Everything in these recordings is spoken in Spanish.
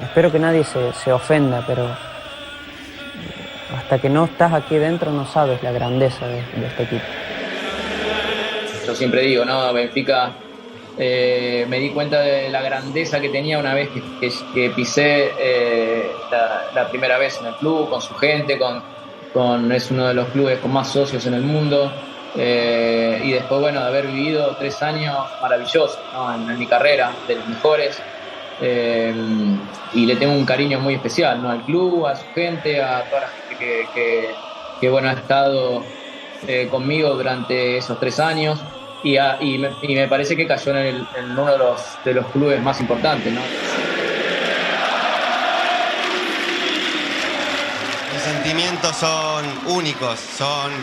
espero que nadie se ofenda, pero hasta que no estás aquí dentro no sabes la grandeza de este equipo. Yo siempre digo, ¿no? Benfica, me di cuenta de la grandeza que tenía una vez que pisé la primera vez en el club, con su gente, es uno de los clubes con más socios en el mundo. Y después, bueno, de haber vivido 3 años maravillosos, ¿no? En mi carrera, de los mejores. Eh, y le tengo un cariño muy especial, ¿no? Al club, a su gente, a toda la gente que bueno, ha estado conmigo durante esos 3 años. Y me parece que cayó en uno de los clubes más importantes, ¿no? Mis sentimientos son únicos, son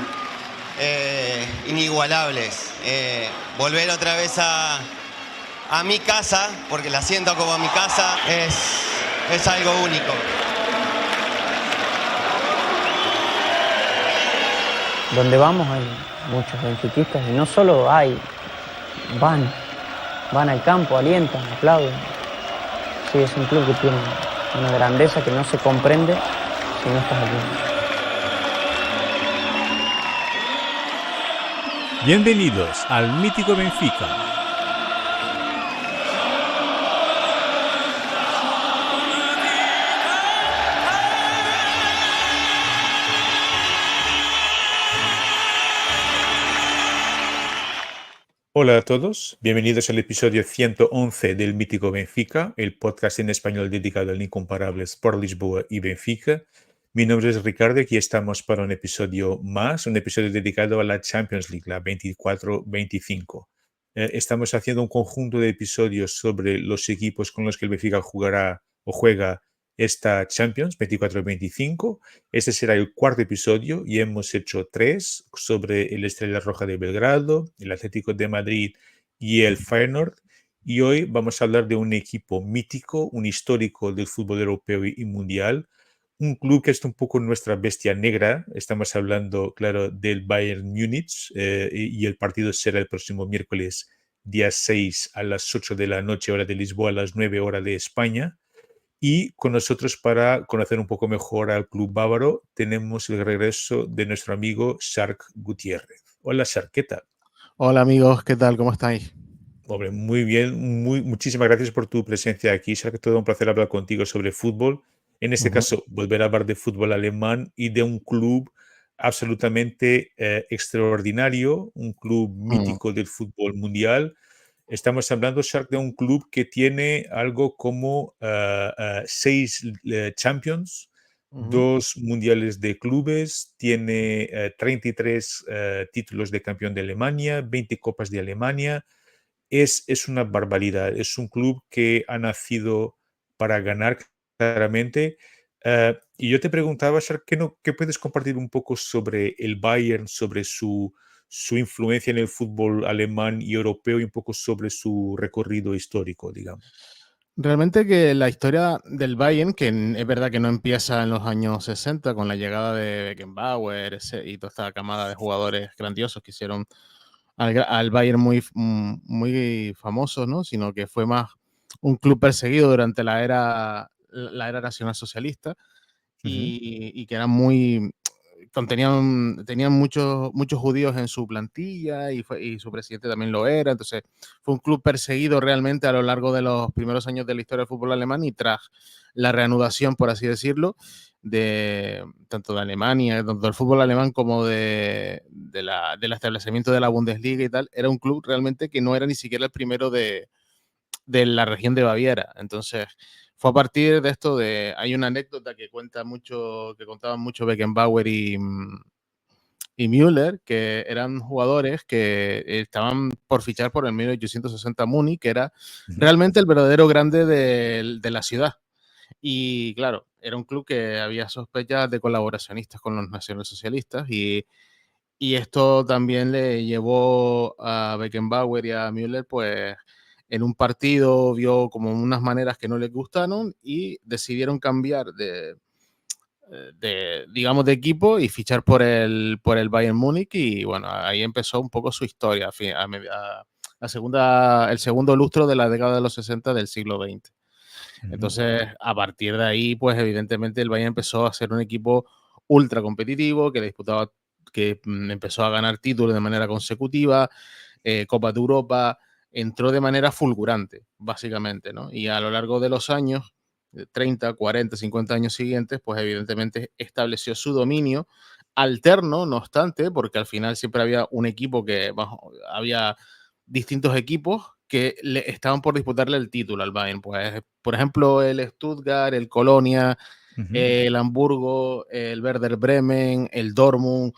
inigualables. Volver otra vez a mi casa, porque la siento como mi casa, es algo único. Donde vamos hay muchos benfiquistas y no solo van al campo, alientan, aplauden. Sí, es un club que tiene una grandeza que no se comprende si no estás aquí. Bienvenidos al mítico Benfica. Hola a todos, bienvenidos al episodio 111 del mítico Benfica, el podcast en español dedicado al incomparable Sport Lisboa y Benfica. Mi nombre es Ricardo y aquí estamos para un episodio más, un episodio dedicado a la Champions League, la 24-25. Estamos haciendo un conjunto de episodios sobre los equipos con los que el Benfica jugará o juega esta Champions 24-25. Este será el cuarto episodio y hemos hecho 3 sobre el Estrella Roja de Belgrado, el Atlético de Madrid y el Feyenoord. Y hoy vamos a hablar de un equipo mítico, un histórico del fútbol europeo y mundial, un club que es un poco nuestra bestia negra. Estamos hablando, claro, del Bayern Múnich y el partido será el próximo miércoles, día 6 a las 8 de la noche, hora de Lisboa, a las 9 hora de España. Y con nosotros, para conocer un poco mejor al club bávaro, tenemos el regreso de nuestro amigo Shark Gutiérrez. Hola Shark, ¿qué tal? Hola amigos, ¿qué tal? ¿Cómo estáis? Hombre, muy bien, muchísimas gracias por tu presencia aquí. Shark, todo un placer hablar contigo sobre fútbol. En este caso, volver a hablar de fútbol alemán y de un club absolutamente extraordinario, un club mítico del fútbol mundial. Estamos hablando, Shark, de un club que tiene algo como 6 Champions, 2 mundiales de clubes, tiene 33 títulos de campeón de Alemania, 20 copas de Alemania. Es una barbaridad. Es un club que ha nacido para ganar claramente. Y yo te preguntaba, Shark, ¿qué puedes compartir un poco sobre el Bayern, sobre su influencia en el fútbol alemán y europeo y un poco sobre su recorrido histórico, digamos? Realmente que la historia del Bayern, que es verdad que no empieza en los años 60 con la llegada de Beckenbauer y toda esta camada de jugadores grandiosos que hicieron al Bayern muy famoso, ¿no? Sino que fue más un club perseguido durante la era nacionalsocialista Ujú. y que era tenían muchos judíos en su plantilla y su presidente también lo era. Entonces fue un club perseguido realmente a lo largo de los primeros años de la historia del fútbol alemán, y tras la reanudación, por así decirlo, tanto de Alemania, tanto del fútbol alemán como del establecimiento de la Bundesliga y tal, era un club realmente que no era ni siquiera el primero de la región de Baviera. Entonces fue a partir de esto hay una anécdota que contaban mucho Beckenbauer y Müller, que eran jugadores que estaban por fichar por el 1860 Múnich, que era Ujú. realmente el verdadero grande de la ciudad. Y claro, era un club que había sospechas de colaboracionistas con los nacionalsocialistas, y esto también le llevó a Beckenbauer y a Müller, pues en un partido vio como unas maneras que no les gustaron y decidieron cambiar digamos, de equipo y fichar por el Bayern Múnich. Y bueno, ahí empezó un poco su historia, el segundo lustro de la década de los 60 del siglo XX. Entonces, a partir de ahí, pues evidentemente el Bayern empezó a ser un equipo ultra competitivo, que empezó a ganar títulos de manera consecutiva, Copa de Europa, entró de manera fulgurante, básicamente, ¿no? Y a lo largo de los años, 30, 40, 50 años siguientes, pues evidentemente estableció su dominio alterno, no obstante, porque al final siempre había un equipo había distintos equipos que estaban por disputarle el título al Bayern. Pues, por ejemplo, el Stuttgart, el Colonia, el Hamburgo, el Werder Bremen, el Dortmund.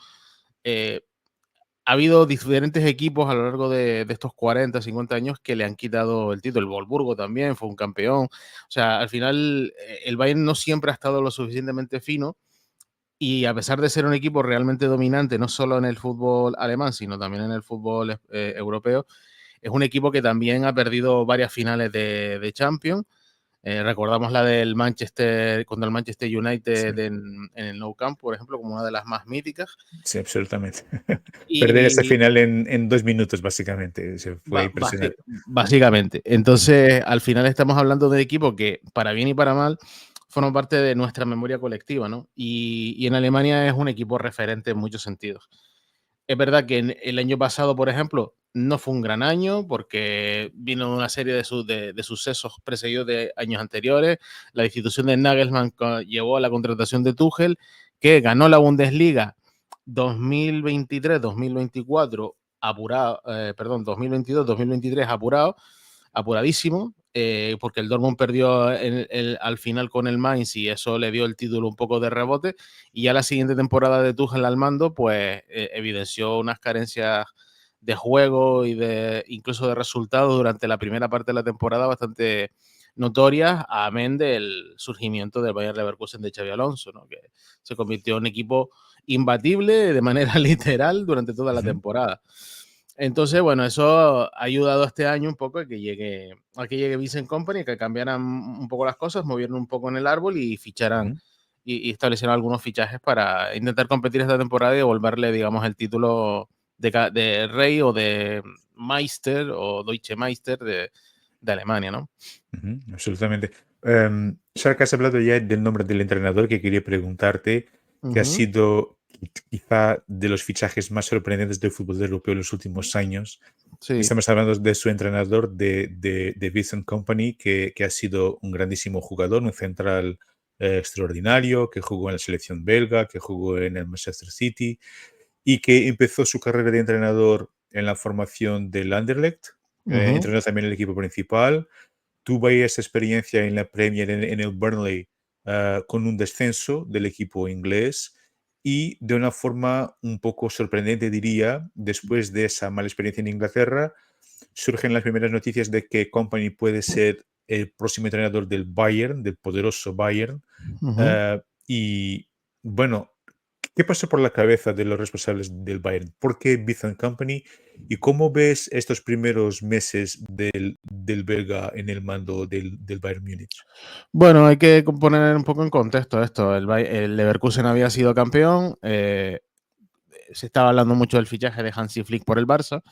Ha habido diferentes equipos a lo largo de estos 40, 50 años que le han quitado el título. El Wolfsburgo también fue un campeón. O sea, al final el Bayern no siempre ha estado lo suficientemente fino y a pesar de ser un equipo realmente dominante, no solo en el fútbol alemán, sino también en el fútbol europeo, es un equipo que también ha perdido varias finales de Champions. Recordamos la del Manchester contra el Manchester United Sí, en el Nou Camp, por ejemplo, como una de las más míticas. sí, absolutamente. Perder esa Y final en 2 minutos, básicamente. Fue impresionante. básicamente. Entonces, al final estamos hablando de un equipo que, para bien y para mal, forma parte de nuestra memoria colectiva, ¿no? Y en Alemania es un equipo referente en muchos sentidos. Es verdad que el año pasado, por ejemplo, no fue un gran año porque vino una serie de sucesos precedidos de años anteriores. La institución de Nagelsmann llevó a la contratación de Tuchel, que ganó la Bundesliga 2023-2024 apurado, perdón, 2022-2023 apurado, apuradísimo, porque el Dortmund perdió al final con el Mainz y eso le dio el título un poco de rebote. Y ya la siguiente temporada de Tuchel al mando, pues evidenció unas carencias de juego y incluso de resultados durante la primera parte de la temporada bastante notorias, amén del surgimiento del Bayer Leverkusen de Xabi Alonso, ¿no? Que se convirtió en un equipo imbatible de manera literal durante toda la temporada. Entonces, bueno, eso ha ayudado este año un poco a que llegue Vincent Company, que cambiaran un poco las cosas, movieran un poco en el árbol y ficharan y establecieron algunos fichajes para intentar competir esta temporada y devolverle, digamos, el título de Rey o de Meister o Deutsche Meister de Alemania, ¿no? Absolutamente. Sara, que has hablado ya del nombre del entrenador, que quería preguntarte, que ha sido quizá de los fichajes más sorprendentes del fútbol europeo en los últimos años. Sí. Estamos hablando de su entrenador, de Vincent Kompany, que ha sido un grandísimo jugador, un central extraordinario, que jugó en la selección belga, que jugó en el Manchester City y que empezó su carrera de entrenador en la formación del Anderlecht, entrenó también el equipo principal, tuvo ahí esa experiencia en la Premier, en el Burnley, con un descenso del equipo inglés y de una forma un poco sorprendente, diría, después de esa mala experiencia en Inglaterra, surgen las primeras noticias de que Kompany puede ser el próximo entrenador del Bayern, del poderoso Bayern. Y bueno, ¿qué pasó por la cabeza de los responsables del Bayern? ¿Por qué Vincent Kompany? ¿Y cómo ves estos primeros meses del belga en el mando del Bayern Múnich? Bueno, hay que poner un poco en contexto esto. El Leverkusen había sido campeón, se estaba hablando mucho del fichaje de Hansi Flick por el Barça.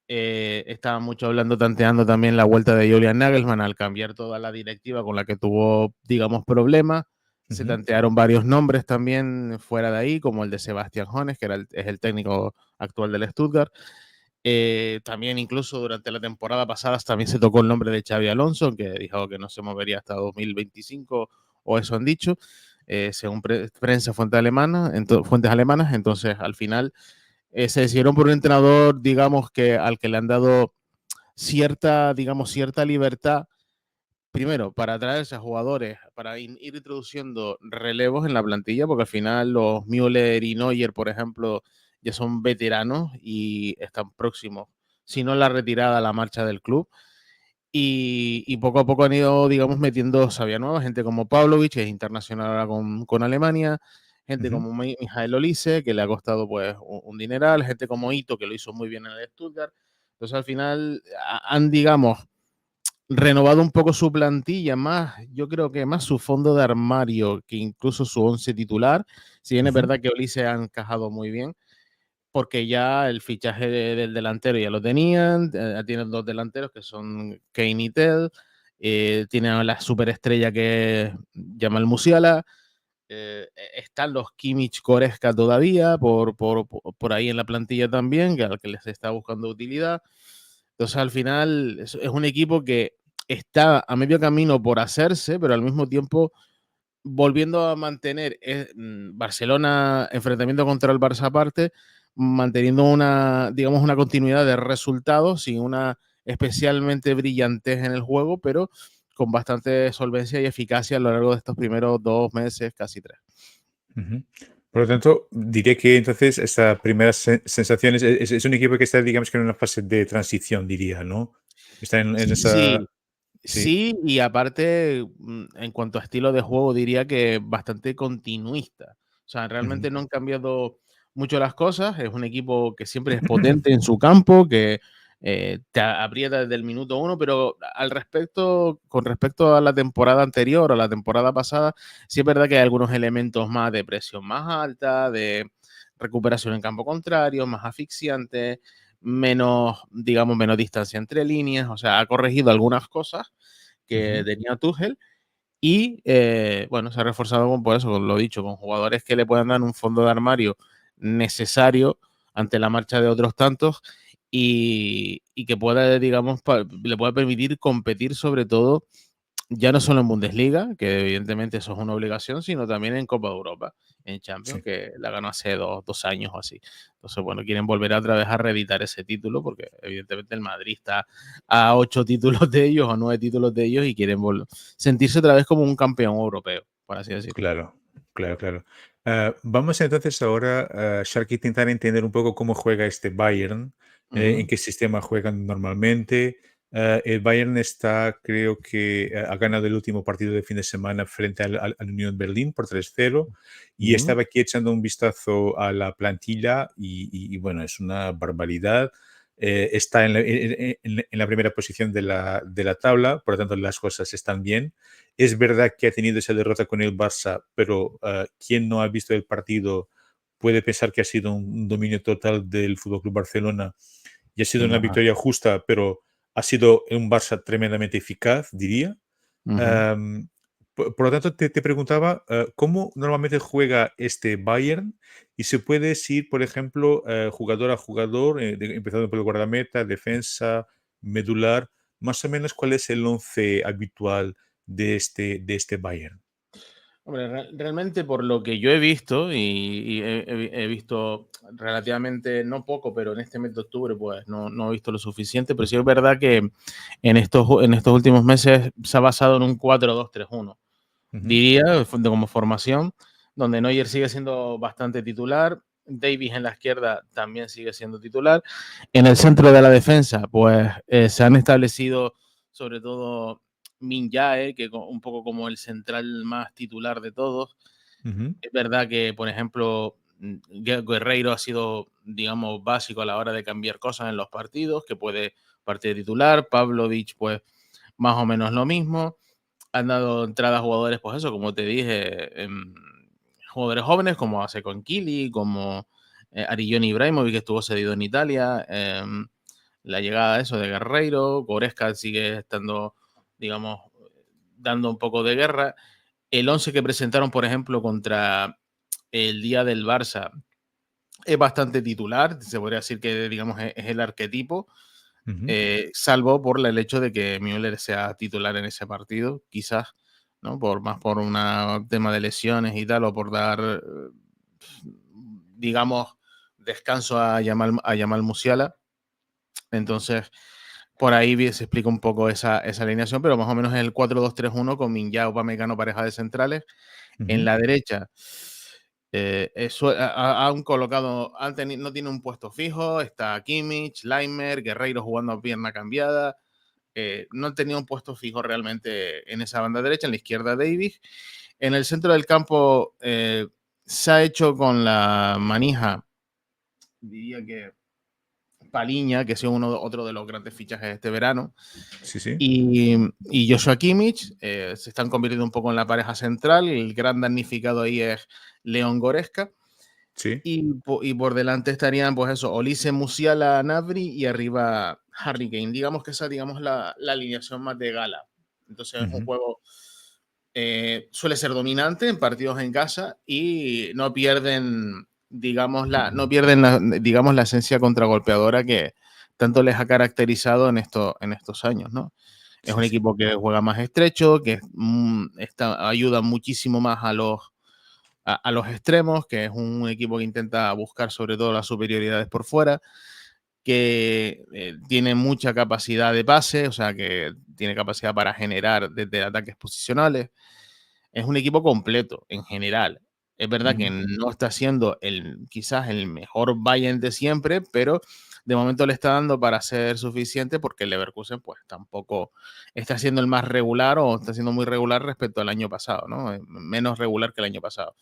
Estaba mucho hablando, tanteando también la vuelta de Julian Nagelsmann al cambiar toda la directiva con la que tuvo, digamos, problemas. Se tantearon varios nombres también fuera de ahí, como el de Sebastian Hoeneß, que es el técnico actual del Stuttgart. También incluso durante la temporada pasada también se tocó el nombre de Xabi Alonso, que dijo que no se movería hasta 2025, o eso han dicho, según prensa fuentes alemanas. Entonces, al final, se decidieron por un entrenador, digamos, al que le han dado cierta libertad, primero, para atraerse a jugadores, para ir introduciendo relevos en la plantilla, porque al final los Müller y Neuer, por ejemplo, ya son veteranos y están próximos, si no la retirada, a la marcha del club. Y poco a poco han ido, digamos, metiendo sabia nueva, gente como Pavlovic, que es internacional ahora con Alemania, gente como Mijael Olise, que le ha costado pues un dineral, gente como Ito, que lo hizo muy bien en el Stuttgart. Entonces, al final, han, digamos, renovado un poco su plantilla, yo creo que más su fondo de armario que incluso su once titular. Si bien es verdad que Olise ha encajado muy bien, porque ya el fichaje del delantero ya lo tenían, tienen dos delanteros que son Kane y Tel, tiene a la superestrella que es Jamal Musiala. Están los Kimmich, Goretzka todavía por ahí en la plantilla también, que al que les está buscando utilidad. Entonces, al final, es un equipo que está a medio camino por hacerse, pero al mismo tiempo volviendo a mantener Barcelona, enfrentamiento contra el Barça aparte, manteniendo digamos, una continuidad de resultados sin una especialmente brillantez en el juego, pero con bastante solvencia y eficacia a lo largo de estos primeros 2 meses, casi 3. Ujú. Por lo tanto, diré que entonces esta primera sensación es un equipo que está, digamos, que en una fase de transición, diría, ¿no? Está en esa... Sí, Sí. sí, y aparte, en cuanto a estilo de juego, diría que bastante continuista. O sea, Ujú. realmente no han cambiado mucho las cosas. Es un equipo que siempre es potente en su campo, que te aprieta desde el minuto 1, pero con respecto a la temporada anterior, a la temporada pasada, sí es verdad que hay algunos elementos más de presión más alta, de recuperación en campo contrario, más asfixiante, menos, digamos, menos distancia entre líneas. O sea, ha corregido algunas cosas que Ujú. tenía Tuchel y, bueno, se ha reforzado por eso, con lo dicho, con jugadores que le puedan dar un fondo de armario necesario ante la marcha de otros tantos y que pueda, digamos, le pueda permitir competir sobre todo ya no solo en Bundesliga, que evidentemente eso es una obligación, sino también en Copa de Europa, en Champions, Sí. que la ganó hace 2 años o así. Entonces, bueno, quieren volver otra vez a reeditar ese título, porque evidentemente el Madrid está a 8 títulos de ellos, o 9 títulos de ellos, y quieren sentirse otra vez como un campeón europeo, por así decirlo. Claro, claro, claro. Vamos entonces ahora, Sharky, intentar entender un poco cómo juega este Bayern, en Ujú, qué sistema juegan normalmente. El Bayern está, creo que ha ganado el último partido de fin de semana frente al Unión Berlín por 3-0 y ujú, estaba aquí echando un vistazo a la plantilla y bueno, es una barbaridad. Está en la primera posición de la tabla, por lo tanto las cosas están bien. Es verdad que ha tenido esa derrota con el Barça, pero quien no ha visto el partido puede pensar que ha sido un dominio total del Fútbol Club Barcelona y ha sido una ajá, victoria justa, pero ha sido un Barça tremendamente eficaz, diría. ujú. Am, por lo tanto, te preguntaba cómo normalmente juega este Bayern y se puede ir, por ejemplo, jugador a jugador, empezando por el guardameta, defensa, medular, más o menos cuál es el once habitual de este Bayern. Hombre, realmente por lo que yo he visto, y he visto relativamente, no poco, pero en este mes de octubre pues no he visto lo suficiente, pero sí es verdad que en estos últimos meses se ha basado en un 4-2-3-1. Ujú, Diría, como formación, donde Neuer sigue siendo bastante titular, Davies en la izquierda también sigue siendo titular. En el centro de la defensa, pues se han establecido sobre todo Min Jae, que un poco como el central más titular de todos. ujú, Es verdad que, por ejemplo, Guerreiro ha sido, digamos, básico a la hora de cambiar cosas en los partidos, que puede partir de titular. Pavlovic, pues, más o menos lo mismo. Han dado entrada a jugadores, pues eso, como te dije, jugadores jóvenes como hace con Kili, como Arillon Ibrahimovic, que estuvo cedido en Italia. La llegada de eso de Guerreiro, Goretzka sigue estando, digamos, dando un poco de guerra. El 11 que presentaron, por ejemplo, contra el día del Barça es bastante titular, se podría decir que, digamos, es el arquetipo, ujú. salvo por el hecho de que Müller sea titular en ese partido, quizás, ¿no? Más por un tema de lesiones y tal, o por dar, digamos, descanso a Yamal Musiala. Entonces, por ahí se explica un poco esa alineación, pero más o menos es el 4-2-3-1 con Minja, Upamecano, pareja de centrales. En Ujú, la derecha, han colocado, no tiene un puesto fijo, está Kimmich, Leimer, Guerreiro jugando a pierna cambiada. No tenía un puesto fijo realmente en esa banda derecha, en la izquierda Davis. En el centro del campo se ha hecho con la manija, diría que Paliña, que ha sido otro de los grandes fichajes de este verano, sí, sí, y Joshua Kimmich. Se están convirtiendo un poco en la pareja central. El gran damnificado ahí es León Goretzka. sí. Y por delante estarían, pues eso, Olise, Musiala, Nabri y arriba Harry Kane. Digamos que esa, digamos, la alineación más de gala. Entonces es un juego, suele ser dominante en partidos en casa y no pierden, digamos, digamos, la esencia contragolpeadora que tanto les ha caracterizado en estos años, ¿no? Es Sí, un sí. equipo que juega más estrecho, que ayuda muchísimo más a los extremos, que es un equipo que intenta buscar sobre todo las superioridades por fuera, que tiene mucha capacidad de pase, o sea, que tiene capacidad para generar desde ataques posicionales. Es un equipo completo en general. Es verdad que Ujú. no está siendo quizás el mejor Bayern de siempre, pero de momento le está dando para ser suficiente porque el Leverkusen pues tampoco está siendo el más regular o está siendo muy regular respecto al año pasado, ¿no? Menos regular que el año pasado.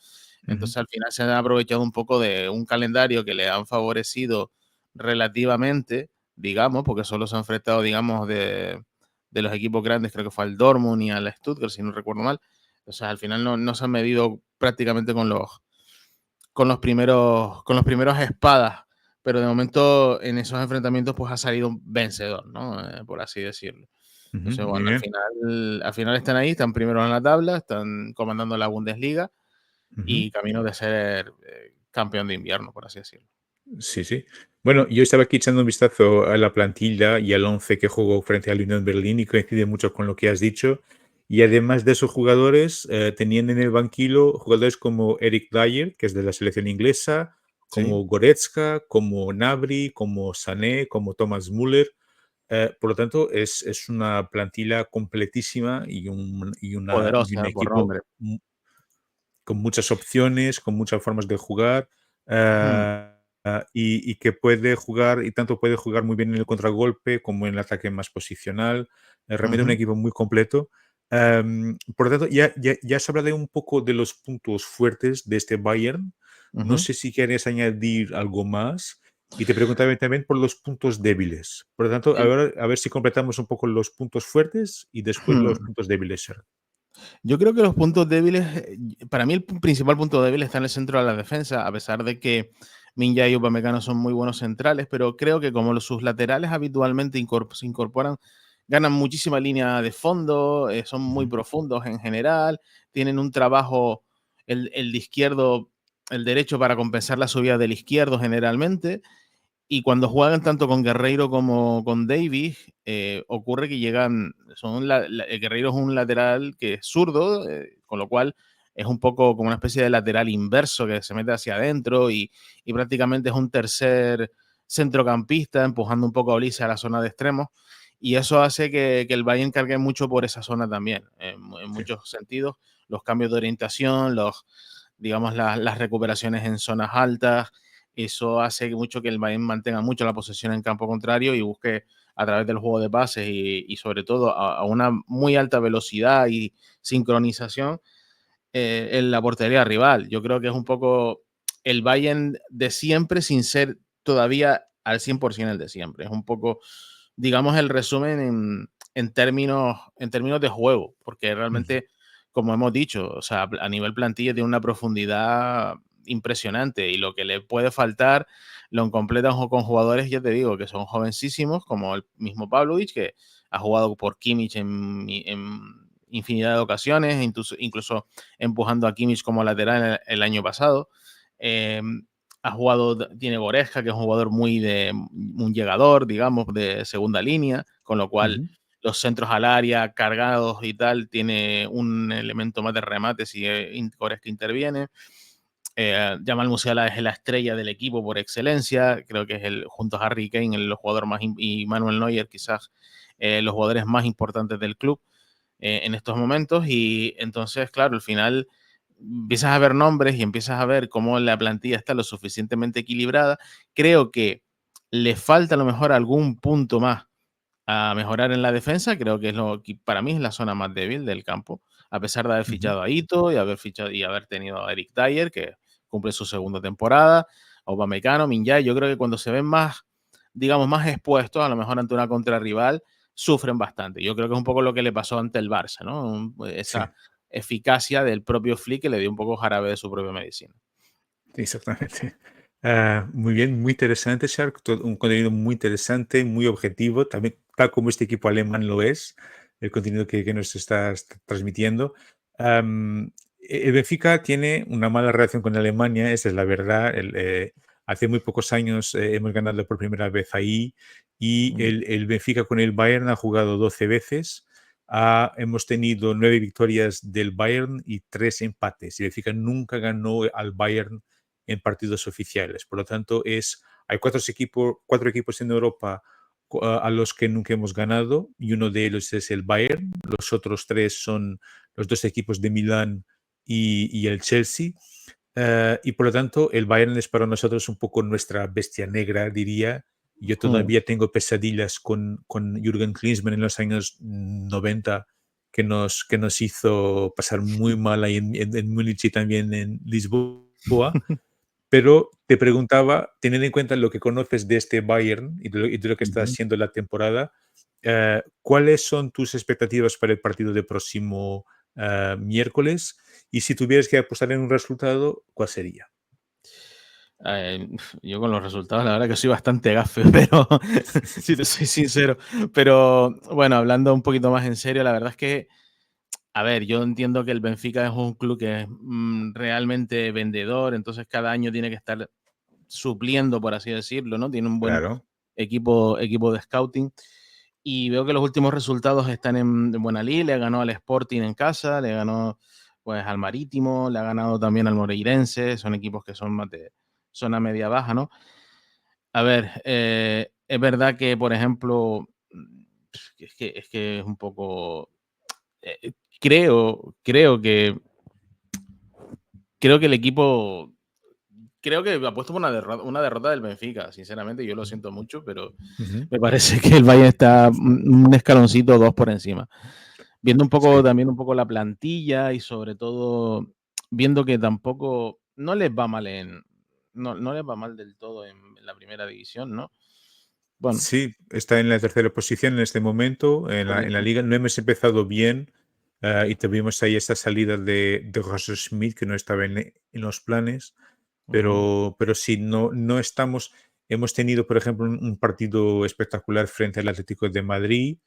Ujú. Entonces al final se han aprovechado un poco de un calendario que le han favorecido relativamente, digamos, porque solo se han enfrentado, digamos, de los equipos grandes, creo que fue al Dortmund y al Stuttgart, si no recuerdo mal. O sea, al final no se han medido prácticamente con los primeros espadas, pero de momento en esos enfrentamientos pues ha salido un vencedor, ¿no? Por así decirlo. Ujú. Entonces, Muy bueno, al bien. final, al final están ahí, están primeros en la tabla, están comandando la Bundesliga Ujú. y camino de ser campeón de invierno, por así decirlo. Sí, sí. Bueno, yo estaba aquí echando un vistazo a la plantilla y al 11 que jugó frente al Unión Berlín y coincide mucho con lo que has dicho. Y además de esos jugadores, tenían en el banquillo jugadores como Eric Dyer, que es de la selección inglesa, Sí, como Goretzka, como Gnabry, como Sané, como Thomas Müller. Por lo tanto, es una plantilla completísima y un poderosa por equipo nombre. con muchas opciones, con muchas formas de jugar, Mm, y que puede jugar, y tanto puede jugar muy bien en el contragolpe como en el ataque más posicional. Realmente un ujú, equipo muy completo. Por lo tanto, ya has hablado un poco de los puntos fuertes de este Bayern. No ujú, sé si quieres añadir algo más. Y te preguntaba también por los puntos débiles. Por lo tanto, el- a ver si completamos un poco los puntos fuertes y después los mm. puntos débiles. Sir. Yo creo que los puntos débiles, para mí el principal punto débil está en el centro de la defensa, a pesar de que Minja y Upamecano son muy buenos centrales, pero creo que como sus laterales habitualmente se incorporan, ganan muchísima línea de fondo, son muy Ujú, profundos en general, tienen un trabajo, el de izquierdo, el derecho para compensar la subida del izquierdo generalmente, y cuando juegan tanto con Guerreiro como con Davis, ocurre que llegan, el Guerreiro es un lateral que es zurdo, con lo cual es un poco como una especie de lateral inverso que se mete hacia adentro y prácticamente es un tercer centrocampista empujando un poco a Olise a la zona de extremos. Y eso hace que el Bayern cargue mucho por esa zona también, en sí, muchos sentidos. Los cambios de orientación, digamos, las recuperaciones en zonas altas, eso hace mucho que el Bayern mantenga mucho la posesión en campo contrario y busque a través del juego de pases y sobre todo a una muy alta velocidad y sincronización en la portería rival. Yo creo que es un poco el Bayern de siempre sin ser todavía al 100% el de siempre. Es un poco, digamos, el resumen en términos de juego, porque ujú, realmente, como hemos dicho, o sea, a nivel plantilla tiene una profundidad impresionante y lo que le puede faltar lo completan con jugadores, ya te digo, que son jovencísimos, como el mismo Pavlovic, que ha jugado por Kimmich en infinidad de ocasiones, incluso empujando a Kimmich como lateral el año pasado. Eh, tiene Goretzka, que es un jugador un llegador, digamos, de segunda línea, con lo cual ujú. los centros al área cargados y tal, tiene un elemento más de remate si Goretzka interviene. Jamal Musiala es la estrella del equipo por excelencia, creo que es junto a Harry Kane, el jugador y Manuel Neuer, quizás los jugadores más importantes del club en estos momentos. Y entonces, claro, al final empiezas a ver nombres y empiezas a ver cómo la plantilla está lo suficientemente equilibrada. Creo que le falta a lo mejor algún punto más a mejorar en la defensa. Creo que es lo que para mí es la zona más débil del campo, a pesar de haber Ujú. fichado a Ito y haber tenido a Eric Dyer, que cumple su segunda temporada, a Upamecano, Minjay. Yo creo que cuando se ven más, digamos, más expuestos, a lo mejor ante una contrarrival, sufren bastante. Yo creo que es un poco lo que le pasó ante el Barça, ¿no? Sí, Esa eficacia del propio Flick que le dio un poco jarabe de su propia medicina. exactamente. Muy bien, muy interesante, Shark. Un contenido muy interesante, muy objetivo, también tal como este equipo alemán lo es. el contenido que nos estás transmitiendo. El Benfica tiene una mala relación con Alemania, esa es la verdad. Hace muy pocos años hemos ganado por primera vez ahí y el Benfica con el Bayern ha jugado 12 veces. Hemos tenido 9 victorias del Bayern y 3 empates. El Benfica nunca ganó al Bayern en partidos oficiales. Por lo tanto, hay 4 equipos en Europa a los que nunca hemos ganado y uno de ellos es el Bayern. Los otros 3 son los 2 equipos de Milán y el Chelsea. Y por lo tanto, el Bayern es para nosotros un poco nuestra bestia negra, diría. Yo todavía tengo pesadillas con Jürgen Klinsmann en los años 90 que nos hizo pasar muy mal ahí en Múnich y también en Lisboa. Pero te preguntaba, teniendo en cuenta lo que conoces de este Bayern y de lo que está haciendo la temporada, ¿cuáles son tus expectativas para el partido de próximo miércoles? Y si tuvieras que apostar en un resultado, ¿cuál sería? Yo con los resultados, la verdad que soy bastante gafe, pero si te soy sincero. Pero bueno, hablando un poquito más en serio, la verdad es que, a ver, yo entiendo que el Benfica es un club que es realmente vendedor, entonces cada año tiene que estar supliendo, por así decirlo, ¿no? Tiene un buen Claro. equipo de scouting. Y veo que los últimos resultados están en buena lid. Le ganó al Sporting en casa, le ganó pues al Marítimo, le ha ganado también al Moreirense. Son equipos que son más de zona media-baja, ¿no? A ver, es verdad que, por ejemplo, es que es un poco... creo que el equipo... Creo que apuesto por una derrota del Benfica, sinceramente. Yo lo siento mucho, pero me parece que el Bayern está un escaloncito o 2 por encima. Viendo un poco Sí. también un poco la plantilla y sobre todo viendo que tampoco no les va mal no les va mal del todo en la primera división, ¿no? Bueno, Sí, está en la tercera posición en este momento. En la correcto. liga no hemos empezado bien y tuvimos ahí esta salida de Roger Schmidt que no estaba en los planes. Ujú, Pero sí, no estamos. Hemos tenido, por ejemplo, un partido espectacular frente al Atlético de Madrid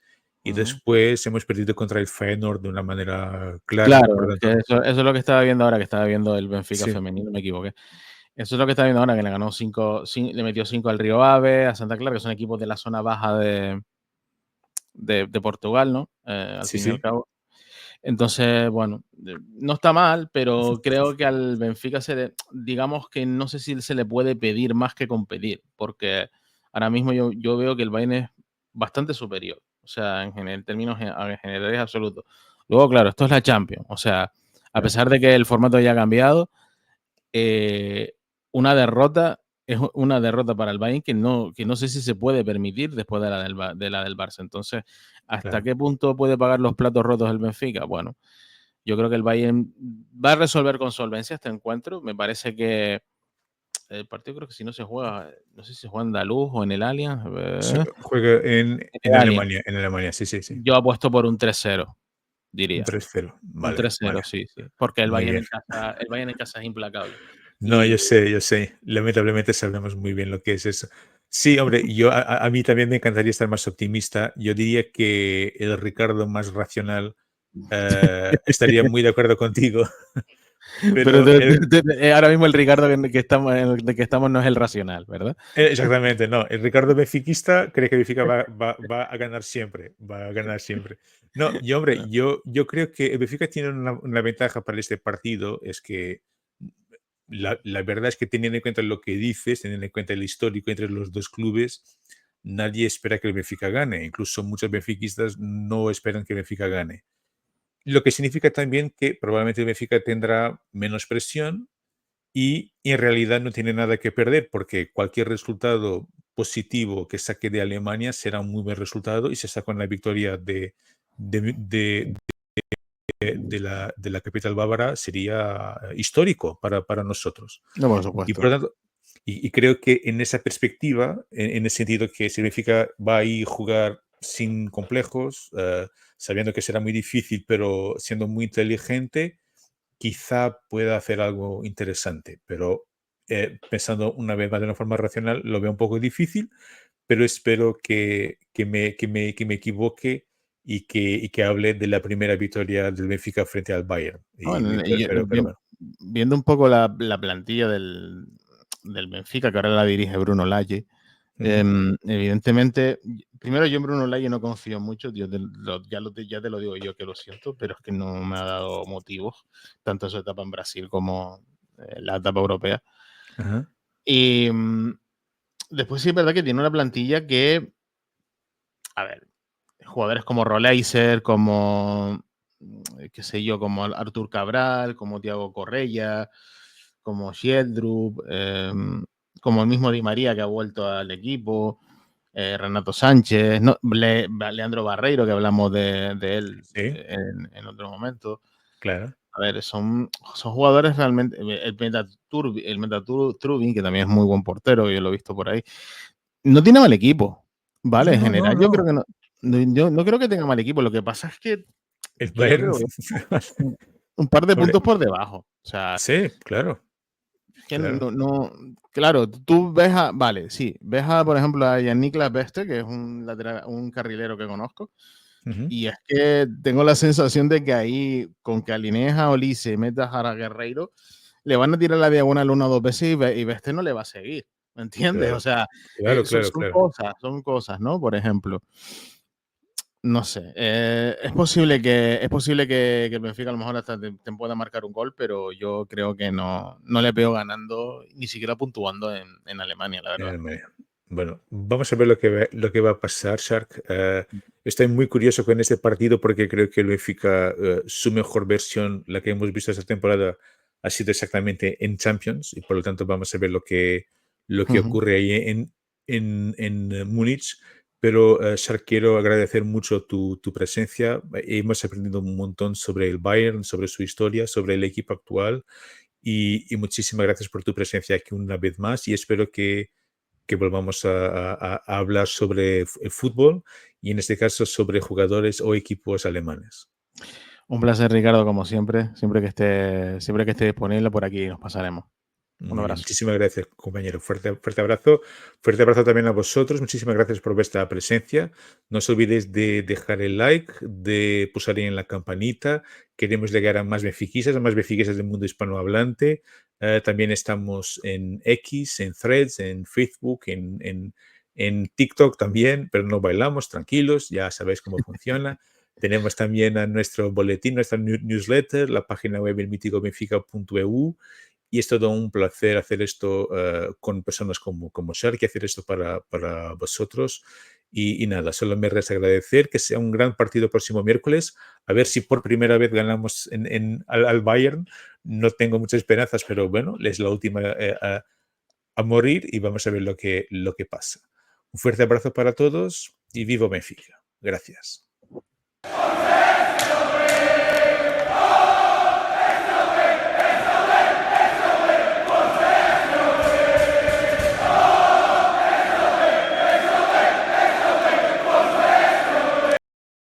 y ujú. después hemos perdido contra el Feyenoord de una manera clara. Por Claro, lo es que tanto, eso es lo que estaba viendo ahora, que estaba viendo el Benfica sí, femenino, me equivoqué. Eso es lo que estaba viendo ahora, que le ganó 5, le metió 5 al Río Ave, a Santa Clara, que son equipos de la zona baja de Portugal, ¿no? Al sí, fin y al sí, cabo. Entonces, bueno, no está mal, pero creo que al Benfica digamos que no sé si se le puede pedir más que competir, porque ahora mismo yo veo que el Bayern es bastante superior, o sea, en términos generales absolutos. Luego, claro, esto es la Champions, o sea, a claro, pesar de que el formato haya cambiado, eh, una derrota es una derrota para el Bayern que no sé si se puede permitir después de de la del Barça. Entonces, ¿hasta claro. qué punto puede pagar los platos rotos el Benfica? Bueno, yo creo que el Bayern va a resolver con solvencia este encuentro. Me parece que el partido creo que si no se juega, no sé si se juega en Andaluz o en el Allianz. Juega En en el Allianz. Alemania, sí, sí, sí. Yo apuesto por un 3-0, Un diría. 3-0. Un Vale, 3-0, vale. sí, sí. Porque Muy bien. El Bayern en casa es implacable. No, Y yo sé, yo sé. Lamentablemente sabemos muy bien lo que es eso. Sí, hombre, a mí también me encantaría estar más optimista. Yo diría que el Ricardo más racional estaría muy de acuerdo contigo, pero pero ahora mismo el Ricardo que estamos no es el racional, ¿verdad? exactamente, no. El Ricardo benfiquista cree que Benfica va a ganar siempre, va a ganar siempre. No, y hombre, yo creo que el Benfica tiene una ventaja para este partido, es que la verdad es que teniendo en cuenta lo que dices, teniendo en cuenta el histórico entre los dos clubes, nadie espera que el Benfica gane. Incluso muchos benfiquistas no esperan que el Benfica gane. Lo que significa también que probablemente el Benfica tendrá menos presión y en realidad no tiene nada que perder porque cualquier resultado positivo que saque de Alemania será un muy buen resultado y se saca una victoria de, de- de la capital bávara sería histórico para nosotros. No, por Y por supuesto. lo tanto, y creo que en esa perspectiva, en el sentido que significa va a ir jugar sin complejos, sabiendo que será muy difícil, pero siendo muy inteligente, quizá pueda hacer algo interesante. Pero pensando una vez más de una forma racional, lo veo un poco difícil, pero espero que me equivoque y que hable de la primera victoria del Benfica frente al Bayern. Bueno, Pero bueno. viendo un poco la plantilla del Benfica, que ahora la dirige Bruno Lage, evidentemente, primero yo en Bruno Lage no confío mucho, ya te lo digo yo que lo siento, pero es que no me ha dado motivos, tanto su etapa en Brasil como la etapa europea. Ajá. Y después sí es verdad que tiene una plantilla que, a ver, jugadores como Roleiser, como, qué sé yo, como Artur Cabral, como Thiago Correia, como Schiedrup, como el mismo Di María que ha vuelto al equipo, Renato Sánchez, Leandro Barreiro, que hablamos de él Sí, en otro momento. claro. A ver, son jugadores realmente. El Metatrubin, que también es muy buen portero, yo lo he visto por ahí, no tiene mal equipo, ¿vale? En general, yo creo que no. Yo no creo que tenga mal equipo. Lo que pasa es que El yo Bayern. creo que un par de Hombre, puntos por debajo. O sea, sí, claro. que Claro. claro, tú ves ves por ejemplo, a Jan-Niklas Beste, que es un carrilero que conozco, Ujú. y es que tengo la sensación de que ahí, con que alinees a Olise y metas a Guerreiro, le van a tirar la diagonal una o dos veces y Beste no le va a seguir, ¿me entiendes? O Claro, sea, claro, son, claro, son claro. cosas, son cosas, ¿no? Por ejemplo, no sé, es posible que el Benfica a lo mejor hasta te pueda marcar un gol, pero yo creo que no le veo ganando, ni siquiera puntuando en Alemania, la verdad. Bueno, vamos a ver lo que va a pasar, Shark. Estoy muy curioso con este partido porque creo que el Benfica, su mejor versión, la que hemos visto esta temporada, ha sido exactamente en Champions y por lo tanto vamos a ver lo que Ujú. ocurre ahí en Múnich. Pero, Shark, quiero agradecer mucho tu presencia. Hemos aprendido un montón sobre el Bayern, sobre su historia, sobre el equipo actual y muchísimas gracias por tu presencia aquí una vez más y espero que volvamos a hablar sobre el fútbol y en este caso sobre jugadores o equipos alemanes. Un placer, Ricardo, como siempre. Siempre que esté disponible por aquí nos pasaremos. Un Muy bien, abrazo. muchísimas gracias, compañero. Fuerte abrazo. Fuerte abrazo también a vosotros. Muchísimas gracias por vuestra presencia. No os olvidéis de dejar el like, de pulsar ahí en la campanita. Queremos llegar a más benfiquistas del mundo hispanohablante. También estamos en X, en Threads, en Facebook, en TikTok también, pero no bailamos, tranquilos, ya sabéis cómo funciona. Tenemos también a nuestro boletín, nuestra newsletter, la página web elmiticobenfica.eu. Y es todo un placer hacer esto con personas como Shark y hacer esto para vosotros. Y nada, solo me resta agradecer que sea un gran partido próximo miércoles. A ver si por primera vez ganamos al Bayern. No tengo muchas esperanzas, pero bueno, es la última a morir y vamos a ver lo que pasa. Un fuerte abrazo para todos y viva Benfica. Gracias.